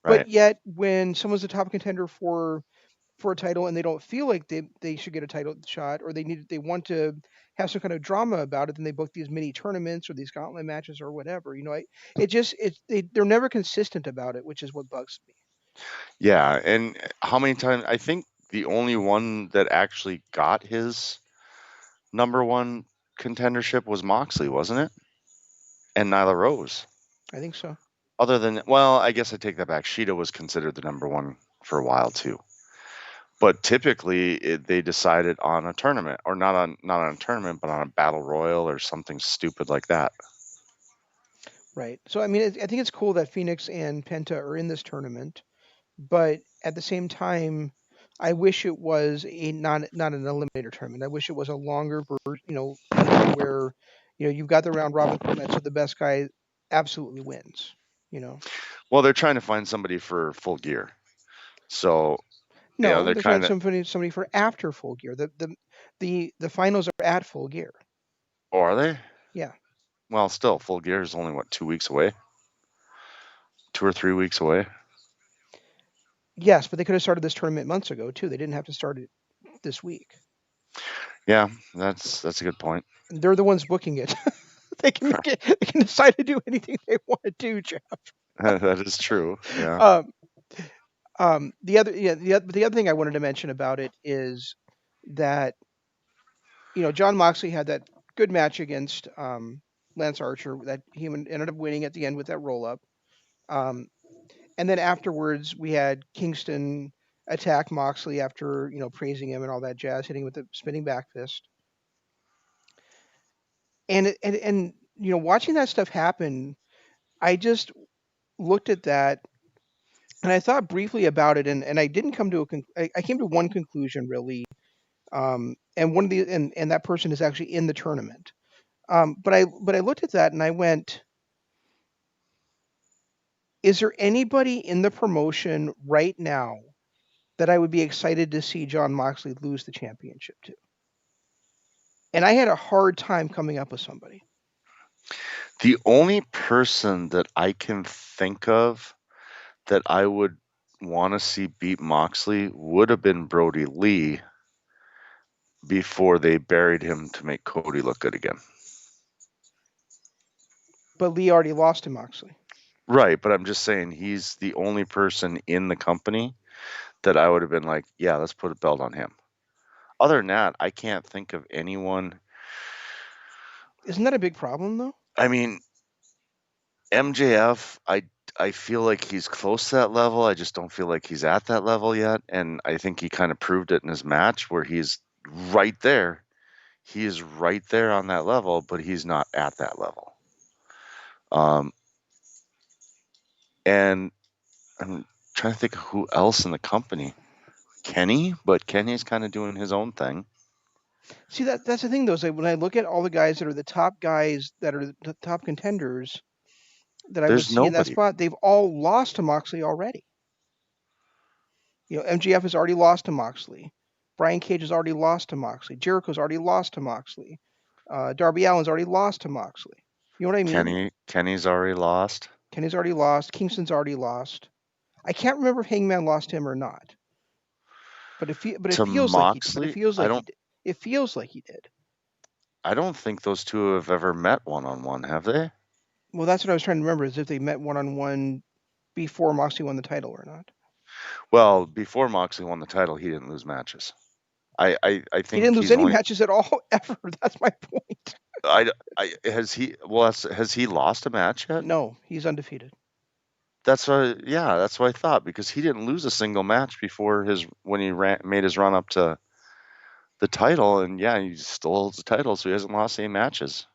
But right? yet when someone's a top contender for a title and they don't feel like they should get a title shot or they want to have some kind of drama about it, then they book these mini tournaments or these gauntlet matches or whatever. They're never consistent about it, which is what bugs me. Yeah, and how many times? I think the only one that actually got his number one contendership was Moxley, wasn't it? And Nyla Rose. I think so. Other than, well, I guess I take that back. Sheeta was considered the number one for a while too. But typically, they decided on a tournament, or not on a tournament, but on a battle royal or something stupid like that. Right. So I mean, I think it's cool that Phoenix and Penta are in this tournament, but at the same time, I wish it was a not an eliminator tournament. I wish it was a longer, version where you've got the round robin format, so the best guy absolutely wins. You know. Well, they're trying to find somebody for Full Gear, so No, they're they're trying kind of. somebody for after Full Gear. The finals are at Full Gear. Oh, are they? Yeah. Well, still, Full Gear is only what 2 weeks away, 2 or 3 weeks away. Yes, but they could have started this tournament months ago too. They didn't have to start it this week. Yeah, that's a good point. And they're the ones booking it. They can make it. They can decide to do anything they want to do, Jeff. That is true. Yeah. Um, the other, yeah, the other thing I wanted to mention about it is that John Moxley had that good match against Lance Archer that he ended up winning at the end with that roll up. Um, and then afterwards, we had Kingston attack Moxley after praising him and all that jazz, hitting with the spinning back fist. And watching that stuff happen, I just looked at that and I thought briefly about it, and I didn't come to I came to one conclusion really, and one of the and that person is actually in the tournament. But I looked at that and I went, is there anybody in the promotion right now that I would be excited to see John Moxley lose the championship to? And I had a hard time coming up with somebody. The only person that I can think of that I would want to see beat Moxley would have been Brody Lee before they buried him to make Cody look good again. But Lee already lost to Moxley. Right, but I'm just saying he's the only person in the company that I would have been like, yeah, let's put a belt on him. Other than that, I can't think of anyone. Isn't that a big problem though? I mean, MJF, I feel like he's close to that level. I just don't feel like he's at that level yet, and I think he kind of proved it in his match where he's right there. He is right there on that level, but he's not at that level. Um, and I'm trying to think of who else in the company. Kenny, but Kenny's kind of doing his own thing. See, that's the thing though. Is like when I look at all the guys that are the top guys that are the top contenders that I would There's see in that nobody. spot, they've all lost to Moxley already. MGF has already lost to Moxley. Brian Cage has already lost to Moxley. Jericho's already lost to Moxley. Darby Allin's already lost to Moxley. You know what I mean? Kenny's already lost Kenny's already lost. Kingston's already lost. I can't remember if Hangman lost to him or not, but it to feels like he but it Moxley. feels like he did. It feels like he did. I don't think those two have ever met one on one, have they? Well, that's what I was trying to remember is if they met one on one before Moxley won the title or not. Well, before Moxley won the title, he didn't lose matches. I He didn't think lose he's any only. matches at all ever. That's my point. I has he well has he lost a match yet? No, he's undefeated. That's what I thought because he didn't lose a single match before his when he made his run up to the title, and yeah, he still holds the title, so he hasn't lost any matches.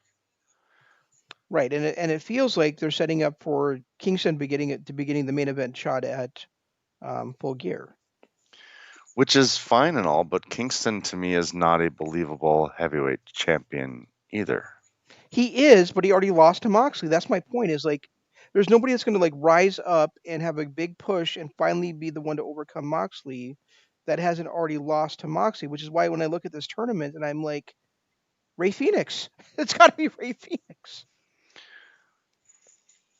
Right, and it feels like they're setting up for Kingston beginning the main event shot at Full Gear. Which is fine and all, but Kingston to me is not a believable heavyweight champion either. He is, but he already lost to Moxley. That's my point. Is like there's nobody that's going to like rise up and have a big push and finally be the one to overcome Moxley that hasn't already lost to Moxley. Which is why when I look at this tournament and I'm like, Ray Phoenix, it's got to be Ray Phoenix.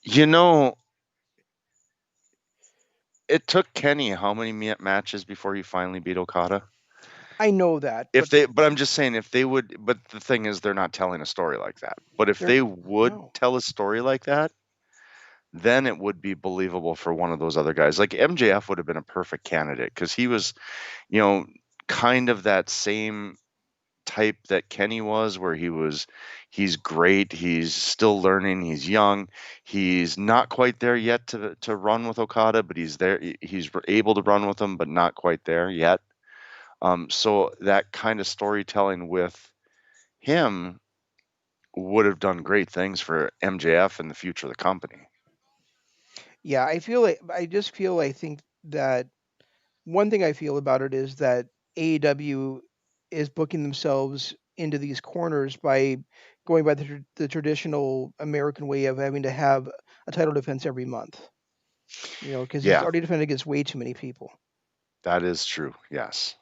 You know, it took Kenny how many matches before he finally beat Okada? I know that, But I'm just saying if they would, but the thing is they're not telling a story like that. But if they're they would no. tell a story like that, then it would be believable for one of those other guys. Like MJF would have been a perfect candidate because he was, you know, kind of that same type that Kenny was, where he's great, he's still learning, he's young, he's not quite there yet to run with Okada, but he's there, he's able to run with him, but not quite there yet. So that kind of storytelling with him would have done great things for MJF and the future of the company. Yeah, I think that one thing I feel about it is that AEW is booking themselves into these corners by going by the traditional American way of having to have a title defense every month. Because he's Yeah, already defended against way too many people. that is true. Yes,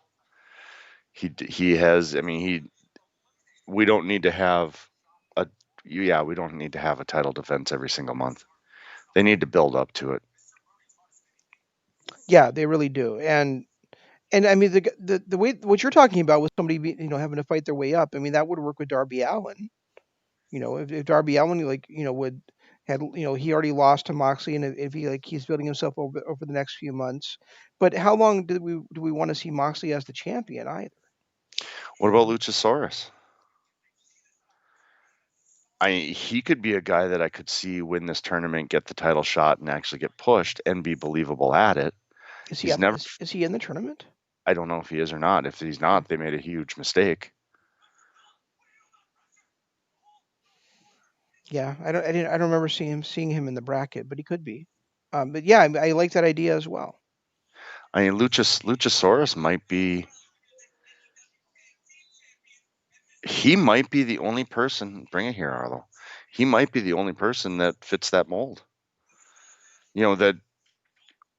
he has. I mean, we don't need to have a yeah, we don't need to have a title defense every single month. They need to build up to it. Yeah, they really do. And I mean the way what you're talking about with somebody having to fight their way up. I mean that would work with Darby Allin. If Darby Allin would had he already lost to Moxley, and if he he's building himself over the next few months. But how long do we want to see Moxley as the champion either? What about Luchasaurus? He could be a guy that I could see win this tournament, get the title shot, and actually get pushed and be believable at it. Is he He's at never. is he in the tournament? I don't know if he is or not. If he's Hmm. not, they made a huge mistake. Yeah, I don't remember seeing him in the bracket, but he could be. But yeah, I like that idea as well. Luchasaurus might be. He might be the only person. Bring it here, Arlo. He might be the only person that fits that mold. That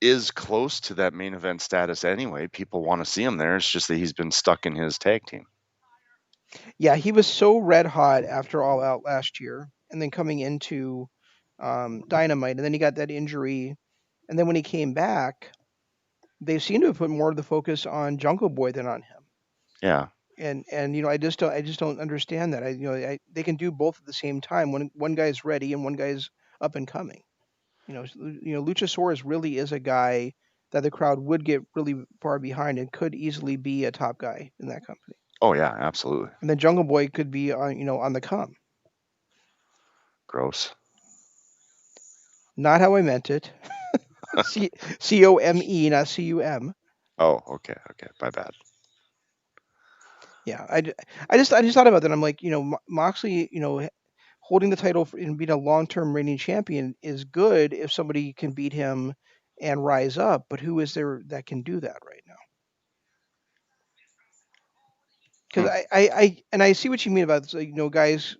is close to that main event status anyway. People want to see him there. It's just that he's been stuck in his tag team. Yeah, he was so red hot after All Out last year, and then coming into Dynamite, and then he got that injury, and then when he came back, they seem to have put more of the focus on Jungle Boy than on him. Yeah. And I just don't understand that. They can do both at the same time. One guy's ready and one guy's up and coming. Luchasaurus really is a guy that the crowd would get really far behind and could easily be a top guy in that company. Oh yeah, absolutely. And then Jungle Boy could be on the come. Gross. Not how I meant it. COME, not CUM. Oh, okay, my bad. Yeah, I just thought about that. I'm like, Moxley, holding the title and being a long-term reigning champion is good if somebody can beat him and rise up. But who is there that can do that right now? Because Hmm. I see what you mean about guys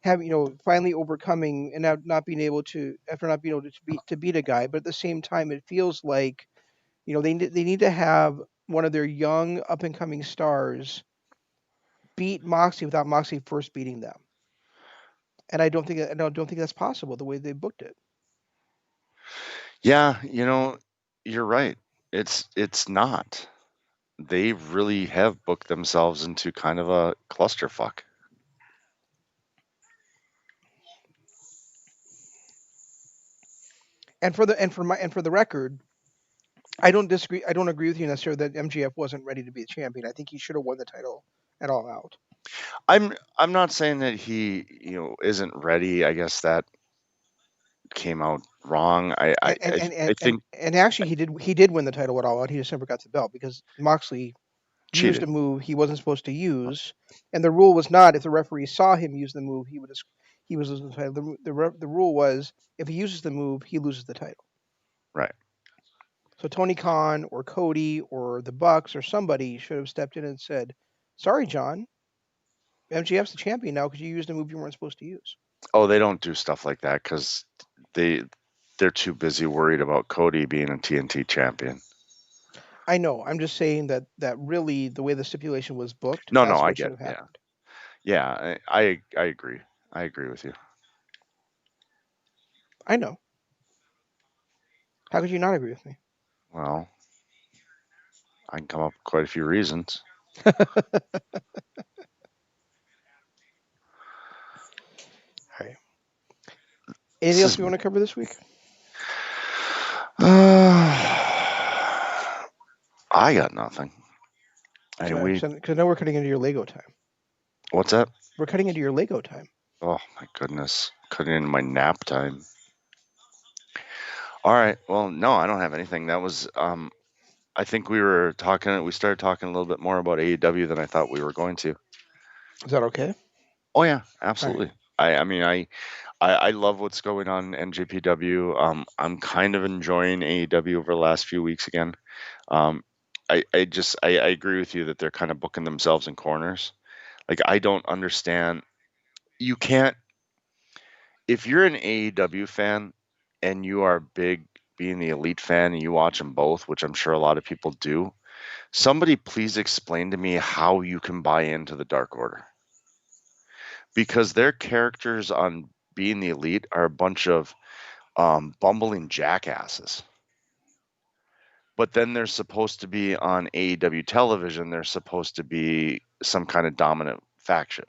having finally overcoming and now not being able to after not being able to beat a guy, but at the same time it feels like they need to have one of their young up and coming stars beat Moxley without Moxley first beating them. And I don't think that's possible the way they booked it. Yeah, you're right. It's not. They really have booked themselves into kind of a clusterfuck. And for the record, I don't disagree. I don't agree with you necessarily that MJF wasn't ready to be the champion. I think he should have won the title at All Out. I'm not saying that he, isn't ready. I guess that came out wrong. And and and I and, and, think and actually, he did win the title at All Out. He just never got the belt because Moxley used cheated. a move he wasn't supposed to use, and the rule was not if the referee saw him use the move, he was losing the title. The rule was if he uses the move, he loses the title. Right. So Tony Khan or Cody or the Bucks or somebody should have stepped in and said, "Sorry, John, MJF's the champion now because you used a move you weren't supposed to use." Oh, they don't do stuff like that because they they're too busy worried about Cody being a TNT champion. I know. I'm just saying that really the way the stipulation was booked, No, no, that's I what should get. have Yeah, happened. yeah. I agree. I agree with you. I know. How could you not agree with me? Well, I can come up with quite a few reasons. All right. Anything This else is. we want to cover this week? I got nothing. I Okay. we. Because now we're cutting into your Lego time. What's that? We're cutting into your Lego time. Oh my goodness, cutting into my nap time. All right. Well, no, I don't have anything. That was. I think we were talking. We started talking a little bit more about AEW than I thought we were going to. Is that okay? Oh yeah, All right. absolutely. I mean, I love what's going on in NJPW. I'm kind of enjoying AEW over the last few weeks again. Um, I agree with you that they're kind of booking themselves in corners. Like I don't understand. You can't if you're an AEW fan and you are big being the elite fan and you watch them both, which I'm sure a lot of people do. Somebody please explain to me how you can buy into the Dark Order because their characters on Being the Elite are a bunch of bumbling jackasses. But then they're supposed to be on AEW television. They're supposed to be some kind of dominant faction.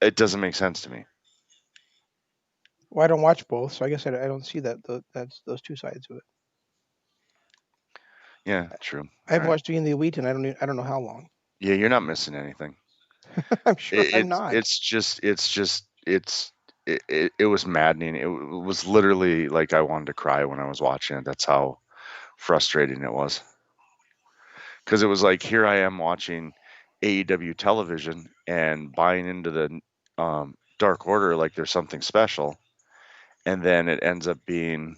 It doesn't make sense to me. Well, I don't watch both, so I guess I don't see that's those two sides of it. Yeah, true. I All haven't right. watched Being the Elite, and I don't know how long. Yeah, you're not missing anything. I'm sure I'm It's not. it's just it was maddening. It was literally like I wanted to cry when I was watching it. That's how frustrating it was. Because it was like here I am watching AEW television and buying into the Dark Order like there's something special, and then it ends up being,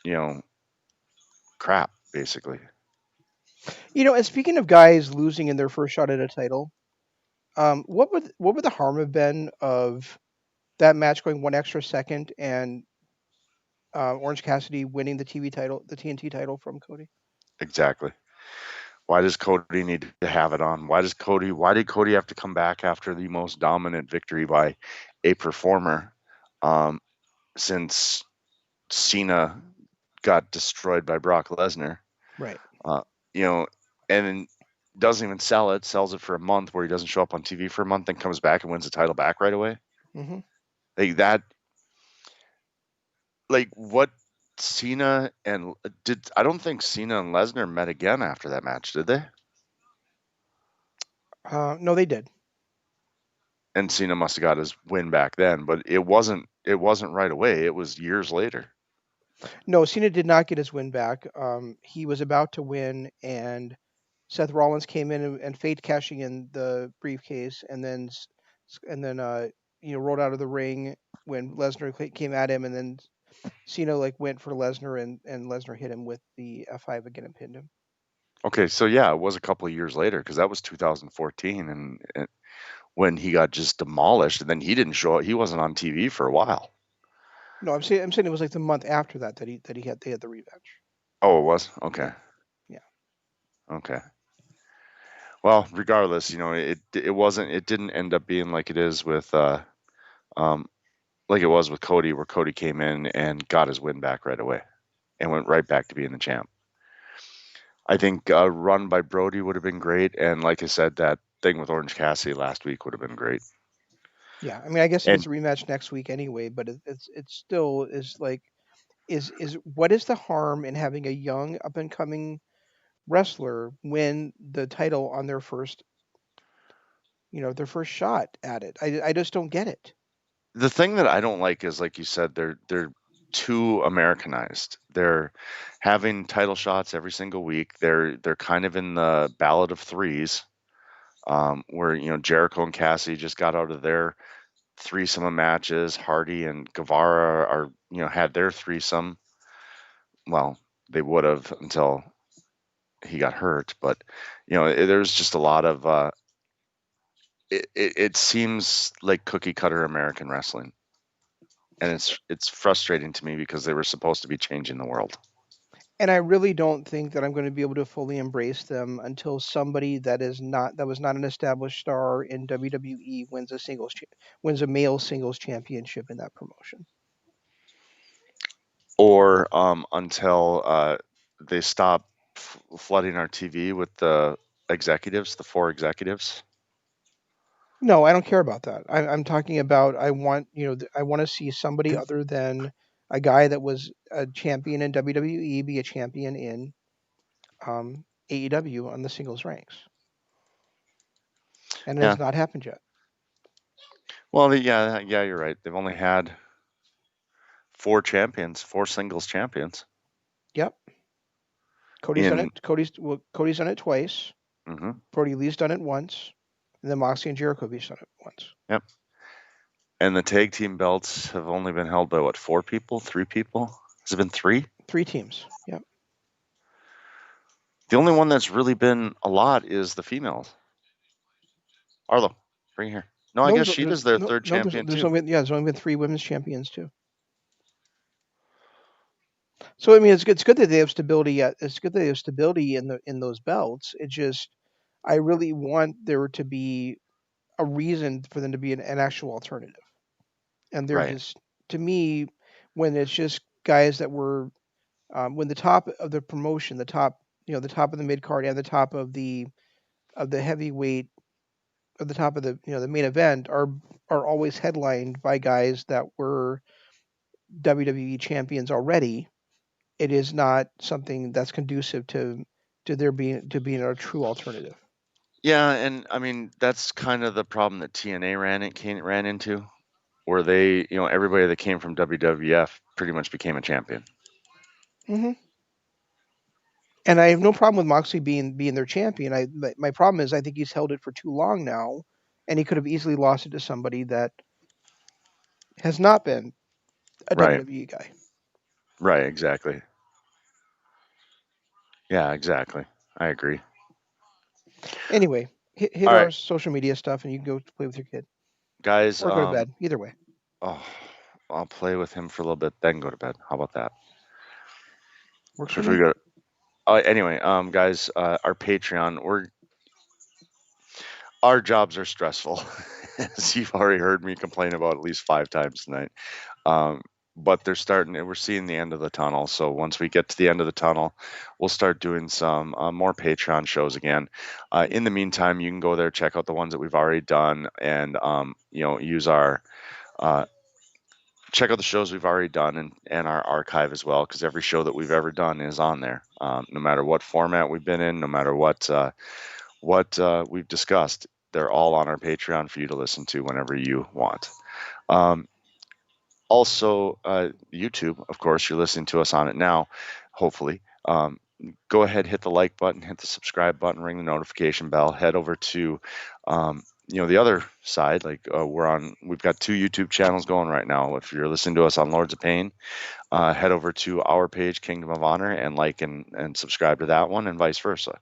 you know, crap basically. And speaking of guys losing in their first shot at a title, what would the harm have been of that match going one extra second and Orange Cassidy winning the the TNT title from Cody? Exactly. Why does Cody need to have it on? Why did Cody have to come back after the most dominant victory by a performer um, since Cena got destroyed by Brock Lesnar? Right. Uh, you know, and then doesn't even sell it, sells it for a month where he doesn't show up on TV for a month, then comes back and wins the title back right away. Hmm. Like that, like what Cena and did I don't think Cena and Lesnar met again after that match, did they? No, they did. And Cena must have got his win back then, but it wasn't right away. It was years later. No, Cena did not get his win back. He was about to win, and Seth Rollins came in and faked cashing in the briefcase, and then rolled out of the ring when Lesnar came at him, and then Cena like went for Lesnar, and Lesnar hit him with the F5 again and pinned him. Okay, so yeah, it was a couple of years later because that was 2014, and when he got just demolished, and then he didn't show up. He wasn't on TV for a while. No, I'm saying it was like the month after that they had the rematch. Oh, it was okay. Yeah, yeah, Okay. Well, regardless, it didn't end up being um like it was with Cody, where Cody came in and got his win back right away and went right back to being the champ. I think a run by Brody would have been great, and like I said, that thing with Orange Cassidy last week would have been great. yeah. I mean, I guess he gets And a rematch next week anyway, but it's still is like is what is the harm in having a young up and coming wrestler win the title on their first shot at it? I just don't get it. the thing that I don't like is, like you said, they're too Americanized. They're having title shots every single week. They're kind of in the ballad of threes, where Jericho and Cassidy just got out of their threesome of matches. Hardy and Guevara are had their threesome. Well, they would have until he got hurt, but there's just a lot of it seems like cookie cutter American wrestling, and it's frustrating to me because they were supposed to be changing the world. And I really don't think that I'm going to be able to fully embrace them until somebody that was not an established star in WWE wins a male singles championship in that promotion. Or until they stop flooding our TV with the executives, the four executives. No, I don't care about that. I'm talking about I want to see somebody other than a guy that was a champion in WWE be a champion in AEW on the singles ranks, and it Yeah. has not happened yet. Well, yeah, you're right. They've only had four champions, four singles champions. Yep, Cody's done In it. Cody's done it twice. hmm Brody Lee's done it once, and then Moxley and Jericho have done it once. Yep. And the tag team belts have only been held by what, four people, three people? Has it been three? Three teams. Yep. The only one that's really been a lot is the females. Arlo, bring her here. No, I No, guess Sheeta's their no, third no. champion There's too. only there's only been three women's champions too. So I mean, it's good that they have stability. It's good that they have stability in those belts. It just I really want there to be. a reason for them to be an actual alternative. And they're Right. just, to me, when it's just guys that were when the top of the promotion, the top, the top of the mid card and the top of the heavyweight, of the top of the, the main event are always headlined by guys that were WWE champions already. It is not something that's conducive to there being a true alternative. Yeah, and I mean that's kind of the problem that TNA ran into, where they, everybody that came from WWF pretty much became a champion. Hmm. And I have no problem with Moxley being their champion. My problem is I think he's held it for too long now, and he could have easily lost it to somebody that has not been a Right. WWE guy. Right, exactly. Yeah, exactly. I agree. Anyway, hit All our right, social media stuff, and you can go play with your kid guys, or go to bed. Either way, oh, I'll play with him for a little bit, then go to bed. How about that? works for Because we me. got. Anyway, guys, our Patreon, our jobs are stressful, as you've already heard me complain about at least 5 times tonight. Um, but they're starting. We're seeing the end of the tunnel. So once we get to the end of the tunnel, we'll start doing some more Patreon shows again. In the meantime, you can go there, check out the ones that we've already done, and use our uh, check out the shows we've already done and our archive as well, because every show that we've ever done is on there. No matter what format we've been in, no matter what we've discussed, they're all on our Patreon for you to listen to whenever you want. Um, Also, YouTube, of course, you're listening to us on it now, hopefully. Go ahead, hit the like button, hit the subscribe button, ring the notification bell. Head over to, the other side. Like we've got 2 YouTube channels going right now. If you're listening to us on Lords of Pain, head over to our page, Kingdom of Honor, and like and subscribe to that one, and vice versa.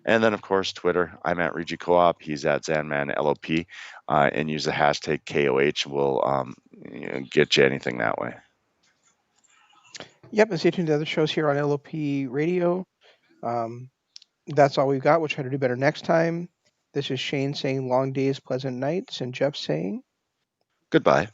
And then, of course, Twitter. I'm at Regi Co-op. He's at Zanman LOP. And use the hashtag KOH. We'll get you anything that way. Yep, and stay tuned to other shows here on LOP Radio. Um, that's all we've got. We'll try to do better next time. This is Shane saying long days, pleasant nights, and Jeff saying Goodbye.